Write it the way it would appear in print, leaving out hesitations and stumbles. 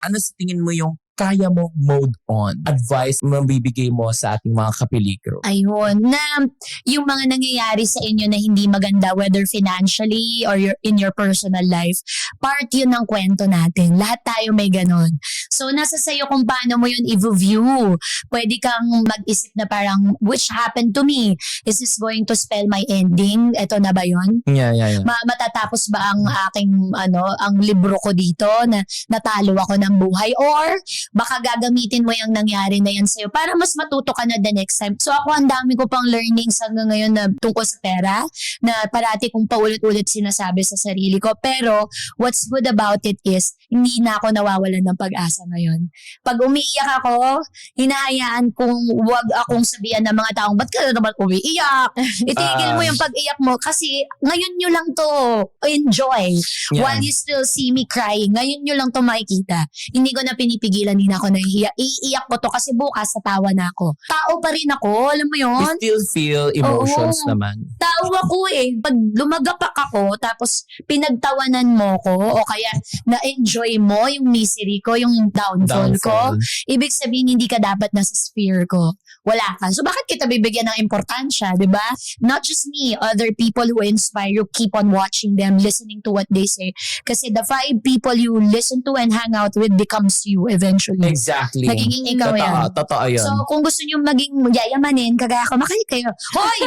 Ano sa tingin mo yung kaya mo mode on? Advice mabibigay mo sa ating mga kapelikro? Ayun, na yung mga nangyayari sa inyo na hindi maganda, whether financially or in your personal life, part yun ng kwento natin. Lahat tayo may ganon. So, nasa sayo kung paano mo yun i-view. Pwede kang mag-isip na parang, which happened to me? Is this going to spell my ending? Ito na ba yun? Yeah. Matatapos ba ang aking, ang libro ko dito na natalo ako ng buhay? Or, baka gagamitin mo yung nangyari na yan sa'yo para mas matuto ka na the next time. So ako, ang dami ko pang learnings hanggang ngayon na tungkol sa pera na parati kong paulit-ulit sinasabi sa sarili ko. Pero what's good about it is hindi na ako nawawalan ng pag-asa ngayon. Pag umiiyak ako, hinahayaan kong wag akong sabihan ng mga taong, ba't ka na naman umiiyak? Itigil mo yung pag-iyak mo kasi ngayon nyo lang to enjoy. Yeah. While you still see me crying, ngayon nyo lang to makikita. Hindi ko na pinipigilan, hindi na ako nahihiya. Iiyak ko to kasi bukas tatawa na ako. Tao pa rin ako, alam mo You yun? still feel emotions Oo. naman. Tao ako eh. Pag lumagapak ako, tapos pinagtawanan mo ko, o kaya na-enjoy mo yung misery ko, yung downfall ko, ibig sabihin hindi ka dapat nasa sphere ko. Wala ka. So bakit kita bibigyan ng importansya, di ba? Not just me, other people who inspire you, keep on watching them, listening to what they say. Kasi the 5 people you listen to and hang out with becomes you eventually. Exactly. Nagiging ikaw yan. Totoo yun. So kung gusto nyo maging yayamanin, kagaya ko, makinig kayo. Hoy!